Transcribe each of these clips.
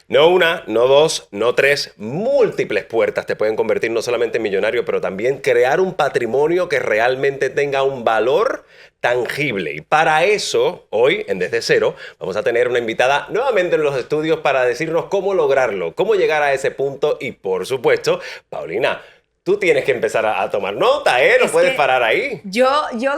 No una, no dos, no tres, múltiples puertas te pueden convertir no solamente en millonario, pero también crear un patrimonio que realmente tenga un valor tangible. Y para eso, hoy, en Desde Cero, vamos a tener una invitada nuevamente en los estudios para decirnos cómo lograrlo, cómo llegar a ese punto y, por supuesto, Paulina, tú tienes que empezar a tomar nota, ¿eh? No puedes parar ahí. Yo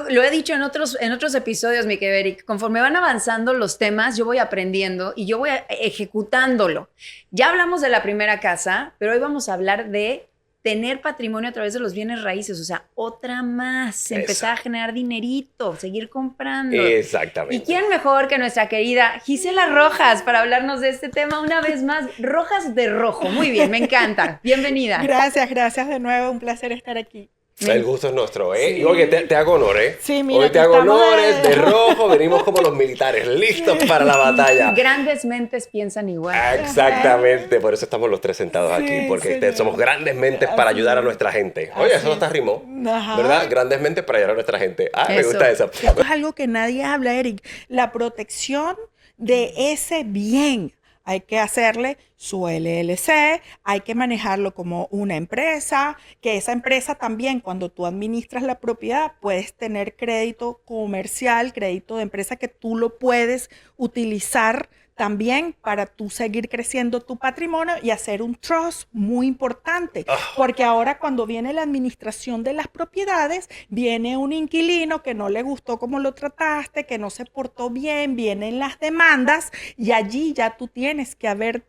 lo he dicho en otros episodios, mi querido Eric. Conforme van avanzando los temas, yo voy aprendiendo y yo voy ejecutándolo. Ya hablamos de la primera casa, pero hoy vamos a hablar de tener patrimonio a través de los bienes raíces. O sea, otra más. Empezar a generar dinerito, seguir comprando. Exactamente. ¿Y quién mejor que nuestra querida Gisela Rojas para hablarnos de este tema una vez más? Rojas de rojo. Muy bien, me encanta. Bienvenida. Gracias de nuevo. Un placer estar aquí. El gusto es nuestro, ¿eh? Sí. Y oye, te hago honor, ¿eh? Sí, mira, hoy te hago honores, de de rojo, venimos como los militares, listos para la batalla. Grandes mentes piensan igual. Exactamente, por eso estamos los tres sentados Sí, aquí, porque señor. somos grandes mentes para ayudar a nuestra gente. Oye, eso hasta rimó, Ajá. ¿verdad? Grandes mentes para ayudar a nuestra gente. Me gusta eso. Esto es algo que nadie habla, Eric. La protección de ese bien. Hay que hacerle su LLC, hay que manejarlo como una empresa, que esa empresa también, cuando tú administras la propiedad, puedes tener crédito comercial, crédito de empresa que tú lo puedes utilizar también para tú seguir creciendo tu patrimonio y hacer un trust muy importante. Porque ahora cuando viene la administración de las propiedades, viene un inquilino que no le gustó cómo lo trataste, que no se portó bien, vienen las demandas y allí ya tú tienes que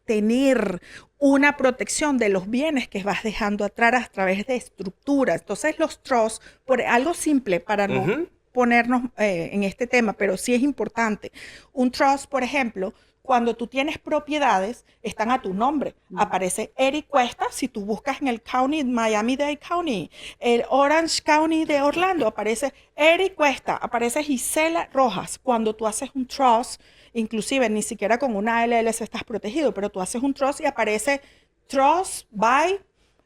tener una protección de los bienes que vas dejando atrás a través de estructuras. Entonces los trusts, por algo simple para no ponernos en este tema, pero sí es importante. Un trust, por ejemplo, cuando tú tienes propiedades, están a tu nombre. Aparece Eric Cuesta, si tú buscas en el county, Miami-Dade County, el Orange County de Orlando, aparece Eric Cuesta, aparece Gisela Rojas. Cuando tú haces un trust, inclusive ni siquiera con una LLC estás protegido, pero tú haces un trust y aparece Trust by,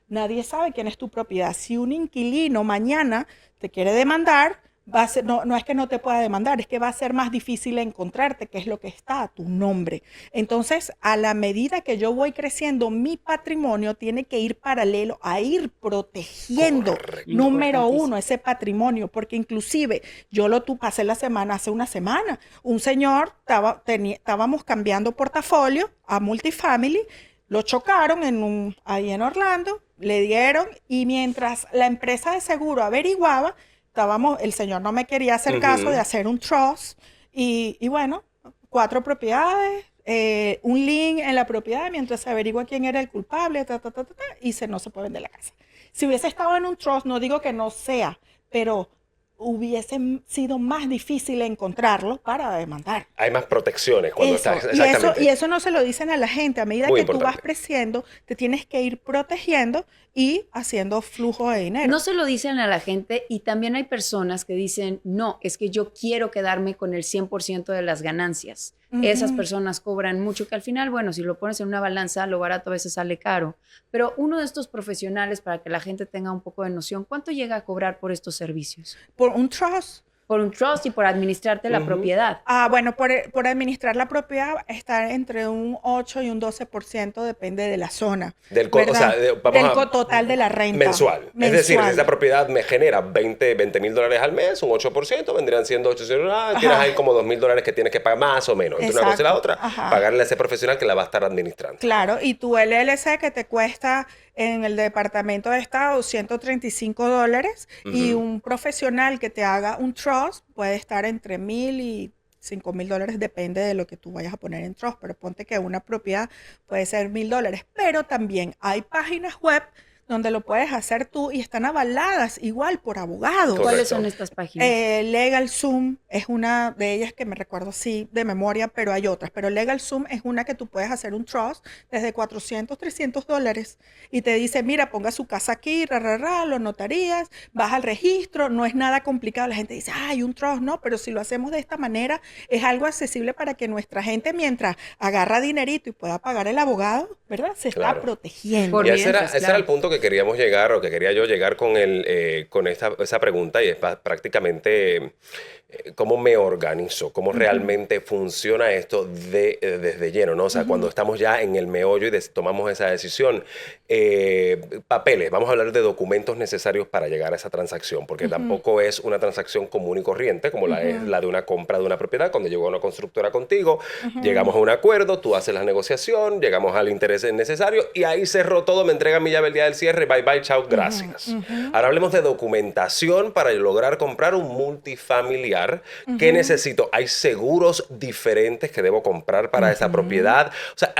nadie sabe quién es tu propiedad. Si un inquilino mañana te quiere demandar, va a ser, no es que no te pueda demandar, es que va a ser más difícil encontrarte, que es lo que está a tu nombre. Entonces, a la medida que yo voy creciendo, mi patrimonio tiene que ir paralelo a ir protegiendo, número uno, ese patrimonio, porque inclusive yo lo pasé hace una semana, un señor, estábamos cambiando portafolio a multifamily, lo chocaron ahí en Orlando, le dieron, y mientras la empresa de seguro averiguaba, el señor no me quería hacer caso de hacer un trust y bueno, 4 propiedades, un lien en la propiedad mientras se averigua quién era el culpable, y no se puede vender la casa. Si hubiese estado en un trust, no digo que no sea, pero hubiese sido más difícil encontrarlo para demandar. Hay más protecciones cuando estás... Y eso no se lo dicen a la gente. A medida que tú vas creciendo, te tienes que ir protegiendo y haciendo flujo de dinero. No se lo dicen a la gente y también hay personas que dicen, no, es que yo quiero quedarme con el 100% de las ganancias. Esas personas cobran mucho, que al final, bueno, si lo pones en una balanza, lo barato a veces sale caro. Pero uno de estos profesionales, para que la gente tenga un poco de noción, ¿cuánto llega a cobrar por estos servicios? Por un trust. Por un trust y por administrarte la propiedad. Bueno, por administrar la propiedad está entre un 8 y un 12%, depende de la zona. Del total de la renta. Mensual. Es decir, si esa propiedad me genera $20,000 al mes, un 8%, vendrían siendo 800. Tienes ahí como $2,000 que tienes que pagar más o menos. Entre una cosa y la otra, pagarle a ese profesional que la va a estar administrando. Claro, y tu LLC que te cuesta en el Departamento de Estado $135 y un profesional que te haga un trust puede estar entre $1,000 y $5,000, depende de lo que tú vayas a poner en trust, pero ponte que una propiedad puede ser $1,000, pero también hay páginas web donde lo puedes hacer tú y están avaladas igual por abogados. ¿Cuáles son estas páginas? LegalZoom es una de ellas que me recuerdo así de memoria, pero hay otras. Pero LegalZoom es una que tú puedes hacer un trust desde $400, $300 y te dice, mira, ponga su casa aquí, lo notarías, vas al registro, no es nada complicado. La gente dice, hay un trust, no, pero si lo hacemos de esta manera es algo accesible para que nuestra gente, mientras agarra dinerito y pueda pagar el abogado, ¿verdad? Se está protegiendo. Y ese era el punto que queríamos llegar, o que quería yo llegar con, con esa pregunta, y es prácticamente cómo me organizo, cómo realmente funciona esto desde lleno, ¿no? O sea, cuando estamos ya en el meollo y tomamos esa decisión. Papeles, vamos a hablar de documentos necesarios para llegar a esa transacción, porque tampoco es una transacción común y corriente, como la es la de una compra de una propiedad. Cuando llegó una constructora contigo, llegamos a un acuerdo, tú haces la negociación, llegamos al interés necesario, y ahí cerró todo, me entregan mi llave el día del cierre, bye bye, chao, gracias. Ahora hablemos de documentación para lograr comprar un multifamiliar. ¿Qué necesito? Hay seguros diferentes que debo comprar para esa propiedad. O sea,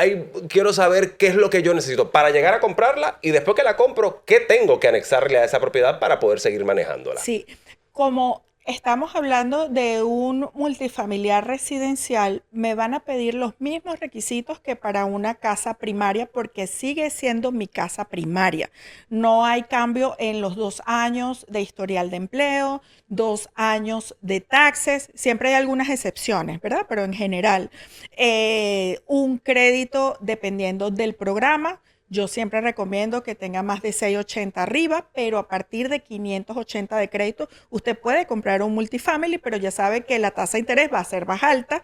quiero saber qué es lo que yo necesito para llegar a comprarla, y después que la compro, ¿qué tengo que anexarle a esa propiedad para poder seguir manejándola? Sí, como estamos hablando de un multifamiliar residencial, me van a pedir los mismos requisitos que para una casa primaria, porque sigue siendo mi casa primaria. No hay cambio en los 2 años de historial de empleo, 2 años de taxes. Siempre hay algunas excepciones, ¿verdad? Pero en general, un crédito dependiendo del programa. Yo siempre recomiendo que tenga más de 680 arriba, pero a partir de 580 de crédito, usted puede comprar un multifamily, pero ya sabe que la tasa de interés va a ser más alta.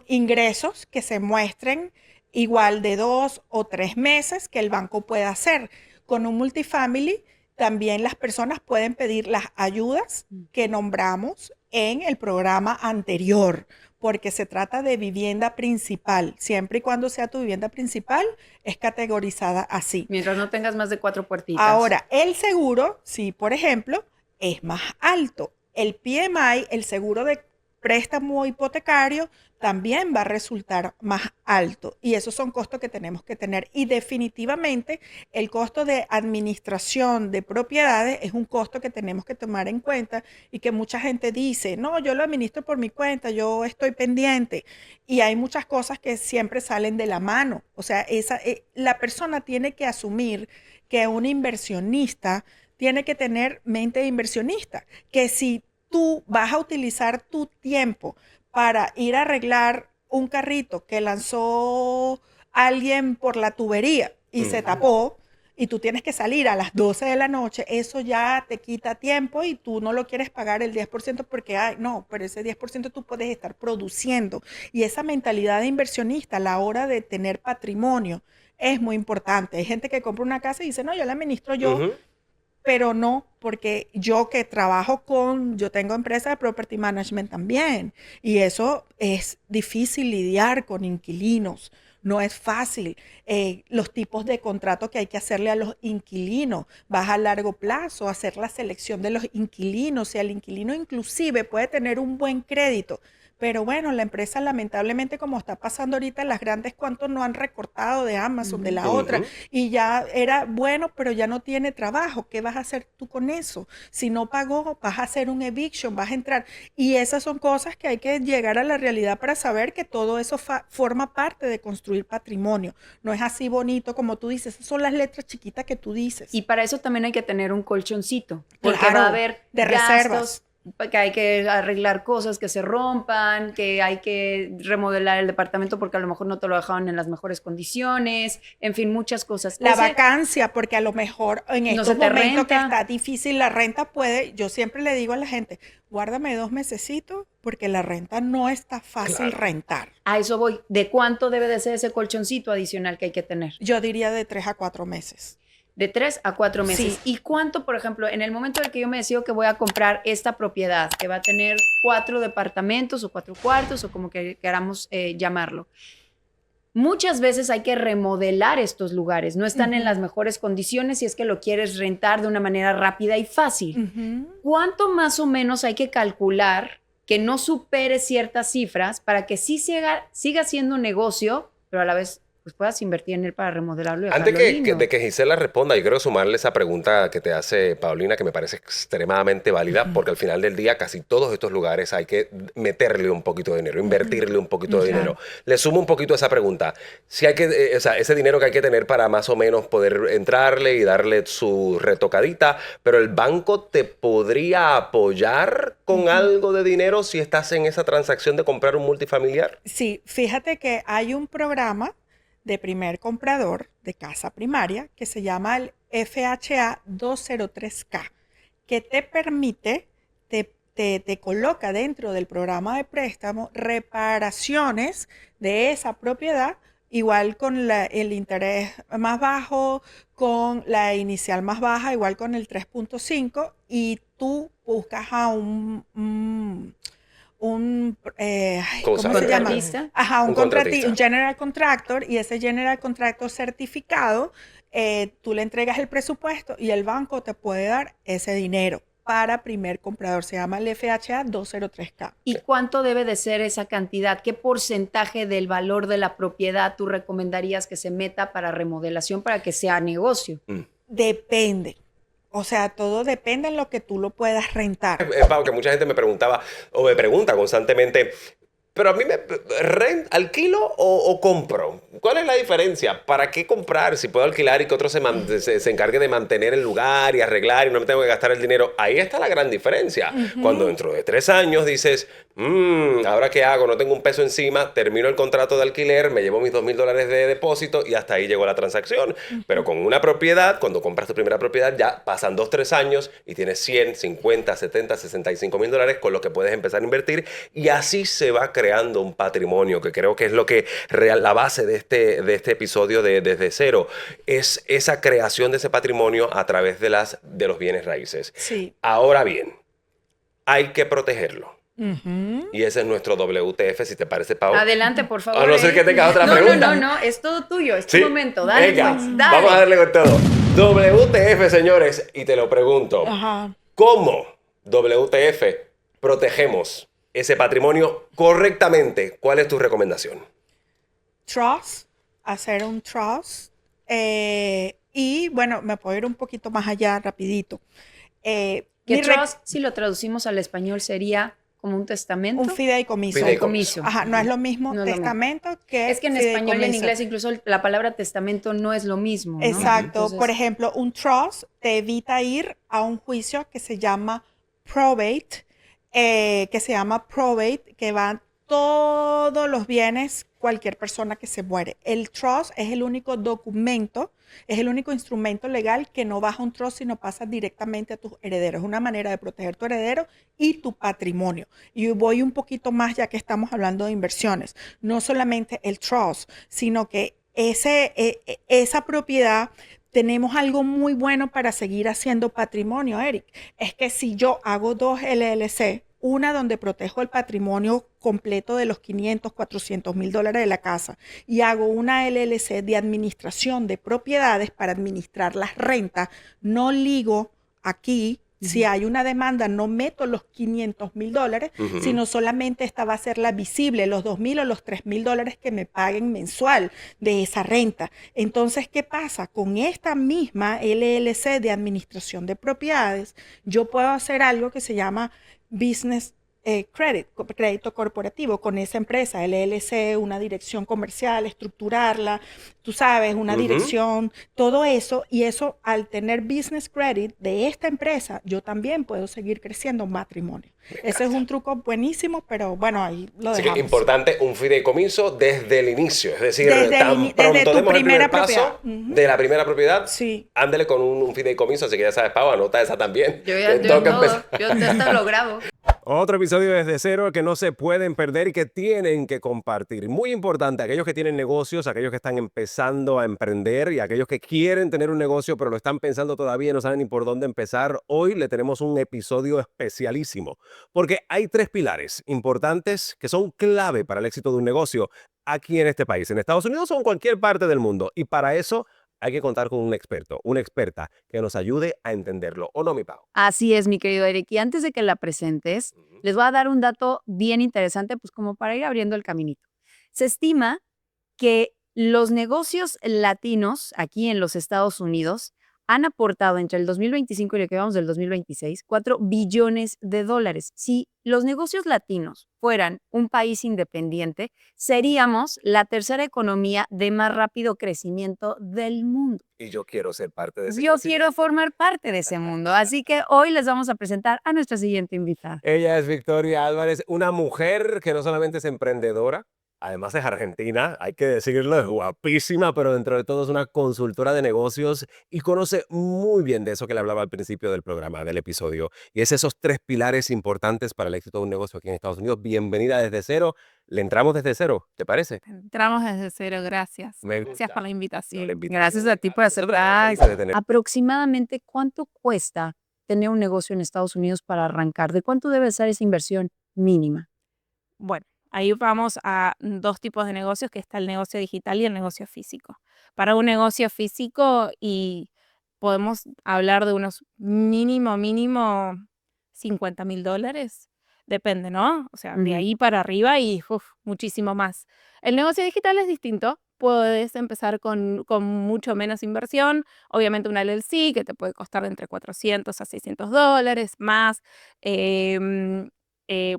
Ingresos que se muestren igual de 2 o 3 meses que el banco pueda hacer. Con un multifamily, también las personas pueden pedir las ayudas que nombramos en el programa anterior, porque se trata de vivienda principal. Siempre y cuando sea tu vivienda principal, es categorizada así. Mientras no tengas más de 4 puertitas. Ahora, el seguro, si por ejemplo, es más alto. El PMI, el seguro de préstamo hipotecario, también va a resultar más alto. Y esos son costos que tenemos que tener. Y definitivamente el costo de administración de propiedades es un costo que tenemos que tomar en cuenta, y que mucha gente dice, no, yo lo administro por mi cuenta, yo estoy pendiente. Y hay muchas cosas que siempre salen de la mano. O sea, la persona tiene que asumir que un inversionista tiene que tener mente de inversionista, que si tú vas a utilizar tu tiempo para ir a arreglar un carrito que lanzó alguien por la tubería y se tapó, y tú tienes que salir a las 12 de la noche, eso ya te quita tiempo y tú no lo quieres pagar el 10% porque, ay, no, pero ese 10% tú puedes estar produciendo. Y esa mentalidad de inversionista a la hora de tener patrimonio es muy importante. Hay gente que compra una casa y dice, no, yo la administro yo. Pero no, porque yo que trabajo yo tengo empresa de property management también, y eso es difícil lidiar con inquilinos. No es fácil. Los tipos de contrato que hay que hacerle a los inquilinos. Vas a largo plazo, hacer la selección de los inquilinos. O sea, el inquilino inclusive puede tener un buen crédito, pero bueno, la empresa lamentablemente, como está pasando ahorita, las grandes cuantos no han recortado de Amazon, de la otra, y ya era bueno, pero ya no tiene trabajo. ¿Qué vas a hacer tú con eso? Si no pagó, vas a hacer un eviction, vas a entrar. Y esas son cosas que hay que llegar a la realidad para saber que todo eso forma parte de construir patrimonio. No es así bonito como tú dices, esas son las letras chiquitas que tú dices. Y para eso también hay que tener un colchoncito, porque claro, va a haber de gastos, reservas, que hay que arreglar cosas que se rompan, que hay que remodelar el departamento porque a lo mejor no te lo dejaban en las mejores condiciones, en fin, muchas cosas. La vacancia, porque a lo mejor en no estos momentos que está difícil la renta, yo siempre le digo a la gente, guárdame 2 mesecitos porque la renta no está fácil rentar. A eso voy. ¿De cuánto debe de ser ese colchoncito adicional que hay que tener? Yo diría de 3 a 4 meses. De 3 a 4 meses. Sí. ¿Y cuánto, por ejemplo, en el momento en el que yo me decido que voy a comprar esta propiedad, que va a tener 4 departamentos o 4 cuartos o como que queramos llamarlo? Muchas veces hay que remodelar estos lugares. No están en las mejores condiciones si es que lo quieres rentar de una manera rápida y fácil. ¿Cuánto más o menos hay que calcular que no supere ciertas cifras para que sí siga siendo un negocio, pero a la vez pues puedas invertir en él para remodelarlo y Antes dejarlo lindo? de que Gisela responda, yo quiero sumarle esa pregunta que te hace Paulina, que me parece extremadamente válida, porque al final del día casi todos estos lugares hay que meterle un poquito de dinero, invertirle un poquito de dinero. Le sumo un poquito a esa pregunta. Si hay que, o sea, ese dinero que hay que tener para más o menos poder entrarle y darle su retocadita, pero el banco te podría apoyar con algo de dinero si estás en esa transacción de comprar un multifamiliar. Sí, fíjate que hay un programa de primer comprador de casa primaria que se llama el FHA 203K, que te permite, te coloca dentro del programa de préstamo reparaciones de esa propiedad, igual con el interés más bajo, con la inicial más baja, igual con el 3.5, y tú buscas a ¿cómo Cosa. se llama? ¿Contratista? Ajá, Un contratista. un general contractor, y ese general contractor certificado, tú le entregas el presupuesto y el banco te puede dar ese dinero para primer comprador. Se llama el FHA 203K. ¿Y cuánto debe de ser esa cantidad? ¿Qué porcentaje del valor de la propiedad tú recomendarías que se meta para remodelación para que sea negocio? Depende. O sea, todo depende en lo que tú lo puedas rentar. Pau, que mucha gente me preguntaba o me pregunta constantemente, pero a mí ¿alquilo o compro? ¿Cuál es la diferencia? ¿Para qué comprar si puedo alquilar y que otro se encargue de mantener el lugar y arreglar y no me tengo que gastar el dinero? Ahí está la gran diferencia. Cuando dentro de 3 años dices, ¿ahora qué hago? No tengo un peso encima, termino el contrato de alquiler, me llevo mis $2,000 de depósito y hasta ahí llegó la transacción. Pero con una propiedad, cuando compras tu primera propiedad, ya pasan 2, 3 años y tienes 100, 50, 70, $65,000 con lo que puedes empezar a invertir, y así se va creando un patrimonio, que creo que es lo que la base de este episodio de Desde Cero, es esa creación de ese patrimonio a través de los bienes raíces. Sí. Ahora bien, hay que protegerlo. Y ese es nuestro WTF, si te parece, Pau. Adelante, por favor. A no ser que tengas otra no, pregunta. No, es todo tuyo, es tu ¿Sí? momento. Dale, Venga, pues, dale. vamos a darle con todo. WTF, señores, y te lo pregunto. Ajá. ¿Cómo, WTF, protegemos ese patrimonio correctamente? ¿Cuál es tu recomendación? Trust, hacer un trust. Y bueno, me puedo ir un poquito más allá rapidito. Que Mi trust, si lo traducimos al español, sería como un testamento. un fideicomiso. Fideicomiso. Ajá, no es lo mismo No es lo testamento que Es que en español y en fideicomiso. inglés incluso la palabra testamento no es lo mismo, ¿no? Exacto. Entonces, Por ejemplo, un trust te evita ir a un juicio que se llama probate, que van todos los bienes, cualquier persona que se muere. El trust es el único documento, es el único instrumento legal que no baja un trust, sino pasa directamente a tus herederos. Es una manera de proteger tu heredero y tu patrimonio. Y voy un poquito más, ya que estamos hablando de inversiones. No solamente el trust, sino que esa propiedad, tenemos algo muy bueno para seguir haciendo patrimonio, Eric. Es que si yo hago 2 LLC, una donde protejo el patrimonio completo de los 500, $400,000 de la casa, y hago una LLC de administración de propiedades para administrar las rentas, no ligo aquí. Si hay una demanda, no meto los $500,000, sino solamente esta va a ser la visible, los $2,000 o los $3,000 que me paguen mensual de esa renta. Entonces, ¿qué pasa? Con esta misma LLC de administración de propiedades, yo puedo hacer algo que se llama business crédito corporativo con esa empresa, LLC, una dirección comercial, estructurarla, tú sabes, una dirección, todo eso, y eso al tener business credit de esta empresa, yo también puedo seguir creciendo matrimonio. Ese es un truco buenísimo, pero bueno, ahí lo Así dejamos. que importante, un fideicomiso desde el inicio, es decir, Desde tan pronto tu demos el primera primer paso propiedad. de la primera propiedad, Sí. ándele con un fideicomiso, así que ya sabes, Pau, anota esa también. yo Que todo, toca empezar. yo hasta lo grabo. Otro episodio desde cero que no se pueden perder y que tienen que compartir. Muy importante, aquellos que tienen negocios, aquellos que están empezando a emprender y aquellos que quieren tener un negocio pero lo están pensando todavía y no saben ni por dónde empezar. Hoy le tenemos un episodio especialísimo porque hay 3 pilares importantes que son clave para el éxito de un negocio aquí en este país, en Estados Unidos o en cualquier parte del mundo. Y para eso hay que contar con un experto, una experta que nos ayude a entenderlo. ¿O no, mi Pau? Así es, mi querido Eric. Y antes de que la presentes, les voy a dar un dato bien interesante, pues como para ir abriendo el caminito. Se estima que los negocios latinos aquí en los Estados Unidos han aportado entre el 2025 y lo que vamos del 2026, $4 billones. Si los negocios latinos fueran un país independiente, seríamos la tercera economía de más rápido crecimiento del mundo. Y yo quiero ser parte de ese Yo crecimiento. quiero formar parte de ese mundo. Así que hoy les vamos a presentar a nuestra siguiente invitada. Ella es Victoria Álvarez, una mujer que no solamente es emprendedora, Además es argentina, hay que decirlo, es guapísima, pero dentro de todo es una consultora de negocios y conoce muy bien de eso que le hablaba al principio del programa, del episodio. Y es esos 3 pilares importantes para el éxito de un negocio aquí en Estados Unidos. Bienvenida desde cero. Le entramos desde cero, ¿te parece? Entramos desde cero, gracias. Me Gracias por gusta. la invitación. La invitación. Gracias a ti por aceptar. Nosotros de tener- Aproximadamente, ¿cuánto cuesta tener un negocio en Estados Unidos para arrancar? ¿De cuánto debe ser esa inversión mínima? Bueno, ahí vamos a dos tipos de negocios, que está el negocio digital y el negocio físico. Para un negocio físico y podemos hablar de unos mínimo $50,000. Depende, ¿no? O sea, de Ujú. ahí para arriba y muchísimo más. El negocio digital es distinto. Puedes empezar con mucho menos inversión. Obviamente una LLC que te puede costar entre $400 a $600 más.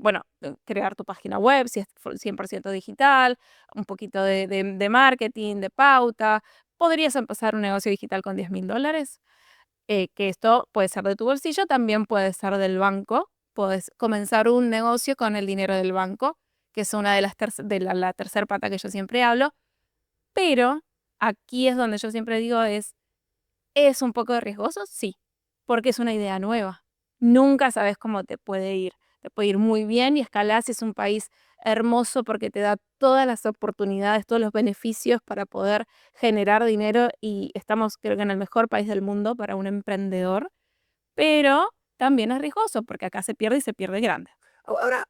Bueno, crear tu página web si es 100% digital, un poquito de marketing, de pauta. Podrías empezar un negocio digital con $10,000, que esto puede ser de tu bolsillo, también puede ser del banco. Puedes comenzar un negocio con el dinero del banco, que es una de las la tercera pata que yo siempre hablo, pero aquí es donde yo siempre digo ¿es un poco riesgoso? Sí, porque es una idea nueva. Nunca sabes cómo te puede ir. Te puede ir muy bien y Escalás es un país hermoso porque te da todas las oportunidades, todos los beneficios para poder generar dinero y estamos creo que en el mejor país del mundo para un emprendedor, pero también es riesgoso porque acá se pierde y se pierde grande. Ahora,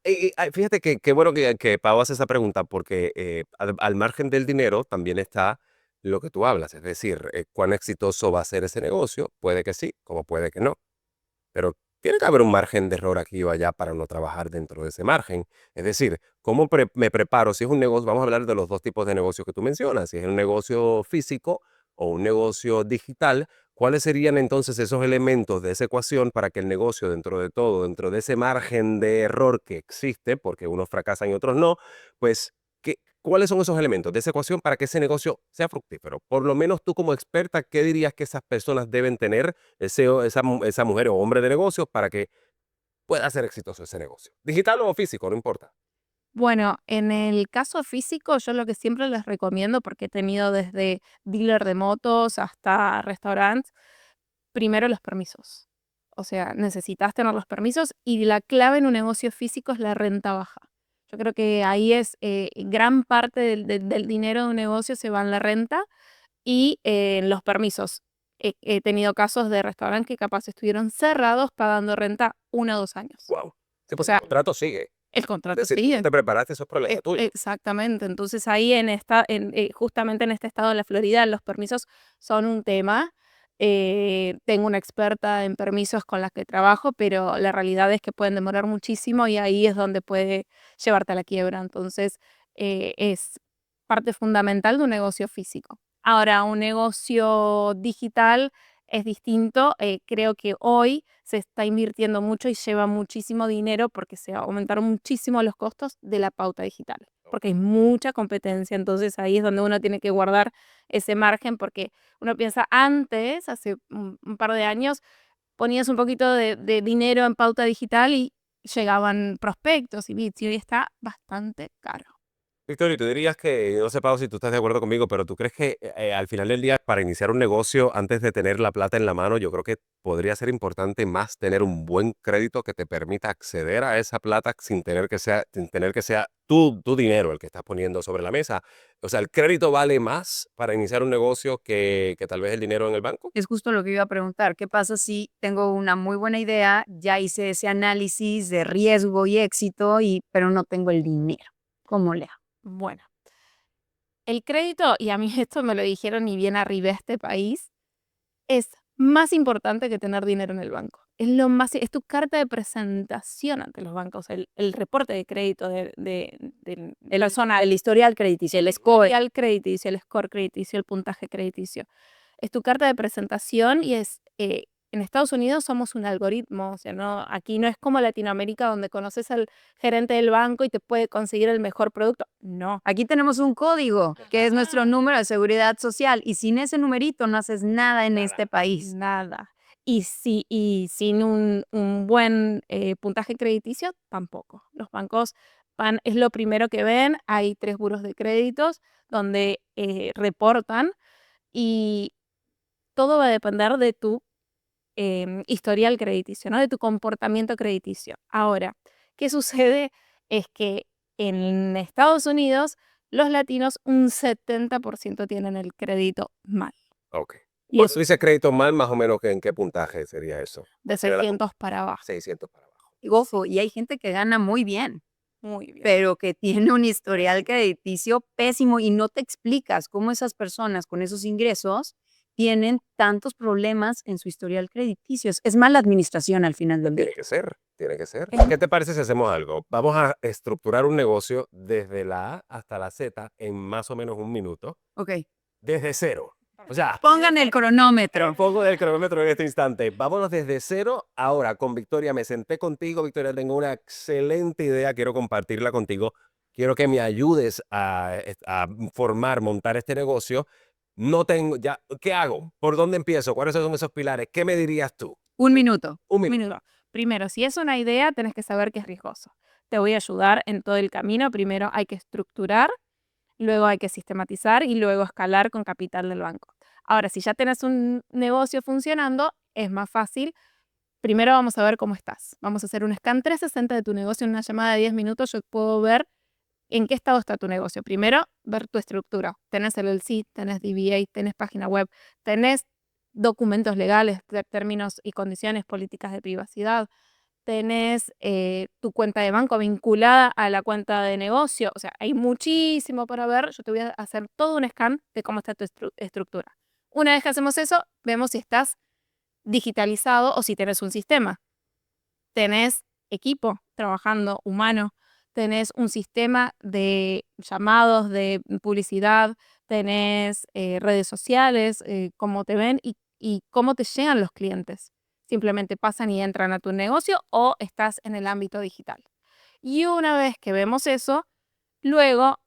fíjate que qué bueno que Pau hace esa pregunta, porque al margen del dinero también está lo que tú hablas, es decir, cuán exitoso va a ser ese negocio. Puede que sí, como puede que no, pero tiene que haber un margen de error aquí o allá para no trabajar dentro de ese margen. Es decir, ¿cómo me preparo? Si es un negocio, vamos a hablar de los dos tipos de negocios que tú mencionas, si es un negocio físico o un negocio digital. ¿Cuáles serían entonces esos elementos de esa ecuación para que el negocio, dentro de todo, dentro de ese margen de error que existe, porque unos fracasan y otros no, pues, cuáles son esos elementos de esa ecuación para que ese negocio sea fructífero? Por lo menos tú como experta, ¿qué dirías que esas personas deben tener, esa mujer o hombre de negocios, para que pueda ser exitoso ese negocio? Digital o físico, no importa. Bueno, en el caso físico, yo lo que siempre les recomiendo, porque he tenido desde dealer de motos hasta restaurantes, primero los permisos. O sea, necesitas tener los permisos y la clave en un negocio físico es la renta baja. Yo creo que ahí es gran parte del dinero de un negocio se va en la renta y en los permisos. He tenido casos de restaurantes que capaz estuvieron cerrados pagando renta 1 o 2 años. Wow. Sí, O porque sea, el contrato sigue. el Es contrato decir, sigue. no te preparaste, eso es problema tuyo. Exactamente. Entonces ahí justamente en este estado de la Florida, los permisos son un tema. Tengo una experta en permisos con la que trabajo, pero la realidad es que pueden demorar muchísimo y ahí es donde puede llevarte a la quiebra. Entonces es parte fundamental de un negocio físico. Ahora, un negocio digital es distinto. Creo que hoy se está invirtiendo mucho y lleva muchísimo dinero porque se aumentaron muchísimo los costos de la pauta digital, porque hay mucha competencia. Entonces ahí es donde uno tiene que guardar ese margen, porque uno piensa antes, hace un par de años, ponías un poquito de dinero en pauta digital y llegaban prospectos y leads, y hoy está bastante caro. Victoria, tú dirías que, no sé, Pau, si tú estás de acuerdo conmigo, pero tú crees que al final del día, para iniciar un negocio, antes de tener la plata en la mano, yo creo que podría ser importante más tener un buen crédito que te permita acceder a esa plata sin tener que sea tu dinero el que estás poniendo sobre la mesa. O sea, ¿el crédito vale más para iniciar un negocio que tal vez el dinero en el banco? Es justo lo que iba a preguntar. ¿Qué pasa si tengo una muy buena idea, ya hice ese análisis de riesgo y éxito, pero no tengo el dinero? ¿Cómo le hago? Bueno, el crédito, y a mí esto me lo dijeron y bien arriba a este país, es más importante que tener dinero en el banco. Es tu carta de presentación ante los bancos, el reporte de crédito de la zona, El historial crediticio, el score. el crediticio, el score crediticio, el puntaje crediticio. Es tu carta de presentación y en Estados Unidos somos un algoritmo, o sea, no, aquí no es como Latinoamérica donde conoces al gerente del banco y te puede conseguir el mejor producto. No. Aquí tenemos un código, que es nuestro número de seguridad social, y sin ese numerito no haces nada en este país. Nada. Y sin un buen puntaje crediticio, tampoco. Los bancos es lo primero que ven. Hay 3 buros de créditos donde reportan y todo va a depender de tu historial crediticio, ¿no? De tu comportamiento crediticio. Ahora, ¿qué sucede? Es que en Estados Unidos los latinos un 70% tienen el crédito mal. Ok. Y Cuando es tú dices crédito mal, más o menos, ¿en qué puntaje sería eso? de 600 para abajo. 600 para abajo. Y ojo, y hay gente que gana muy bien, Muy bien. pero que tiene un historial crediticio pésimo y no te explicas cómo esas personas con esos ingresos tienen tantos problemas en su historial crediticio. Es mala administración al final del día. Tiene que ser, tiene que ser. Es- ¿Qué te parece si hacemos algo? Vamos a estructurar un negocio desde la A hasta la Z en más o menos un minuto, Ok. desde cero. O sea, Pongan el cronómetro. pongo del cronómetro en este instante. Vámonos desde cero. Ahora, con Victoria, me senté contigo. Victoria, tengo una excelente idea. Quiero compartirla contigo. Quiero que me ayudes a montar este negocio. No tengo, ya, ¿qué hago? ¿Por dónde empiezo? ¿Cuáles son esos pilares? ¿Qué me dirías tú? Un minuto. Un Un minuto. minuto. Primero, si es una idea, tenés que saber que es riesgoso. Te voy a ayudar en todo el camino. Primero hay que estructurar, luego hay que sistematizar y luego escalar con capital del banco. Ahora, si ya tenés un negocio funcionando, es más fácil. Primero vamos a ver cómo estás. Vamos a hacer un scan 360 de tu negocio en una llamada de 10 minutos. Yo puedo ver en qué estado está tu negocio. Primero, ver tu estructura. Tenés LLC, tenés DBA, tenés página web, tenés documentos legales, términos y condiciones, políticas de privacidad, tenés tu cuenta de banco vinculada a la cuenta de negocio. O sea, hay muchísimo para ver. Yo te voy a hacer todo un scan de cómo está tu estructura. Una vez que hacemos eso, vemos si estás digitalizado o si tenés un sistema. Tenés equipo trabajando humano, tenés un sistema de llamados, de publicidad, tenés redes sociales, cómo te ven y cómo te llegan los clientes. Simplemente pasan y entran a tu negocio o estás en el ámbito digital. Y una vez que vemos eso, luego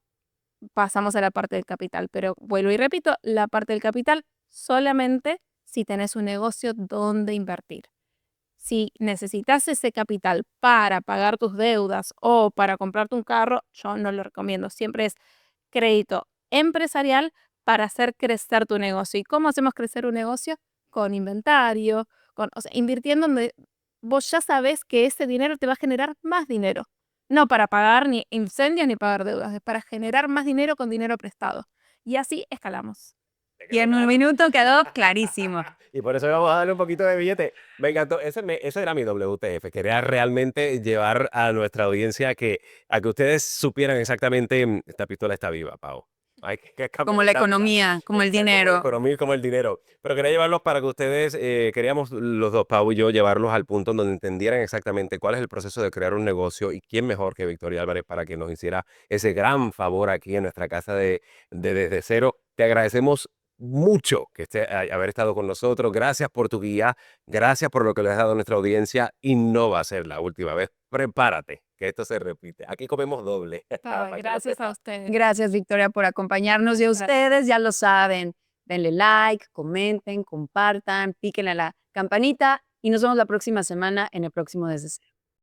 pasamos a la parte del capital. Pero vuelvo y repito, la parte del capital solamente si tenés un negocio donde invertir. Si necesitas ese capital para pagar tus deudas o para comprarte un carro, yo no lo recomiendo. Siempre es crédito empresarial para hacer crecer tu negocio. ¿Y cómo hacemos crecer un negocio? Con inventario, o sea, invirtiendo donde vos ya sabés que ese dinero te va a generar más dinero. No para pagar ni incendios ni pagar deudas, es para generar más dinero con dinero prestado. Y así escalamos. Y en un minuto quedó clarísimo. Y por eso vamos a darle un poquito de billete. Me encantó. Ese era mi WTF. Quería realmente llevar a nuestra audiencia a que ustedes supieran exactamente, esta pistola está viva, Pau. Hay que Como la cambiar economía, como el como la dinero. economía y como el dinero. Pero quería llevarlos para que ustedes, queríamos los dos, Pau y yo, llevarlos al punto en donde entendieran exactamente cuál es el proceso de crear un negocio y quién mejor que Victoria Álvarez para que nos hiciera ese gran favor aquí en nuestra casa de Desde Cero. Te agradecemos mucho que haber estado con nosotros. Gracias por tu guía. Gracias por lo que le has dado a nuestra audiencia. Y no va a ser la última vez. Prepárate, que esto se repite. Aquí comemos doble. Para que lo Gracias a sepas. ustedes. Gracias, Victoria, por acompañarnos. Y a ustedes ya lo saben. Denle like, comenten, compartan, píquenle a la campanita y nos vemos la próxima semana en el próximo Desde Cero.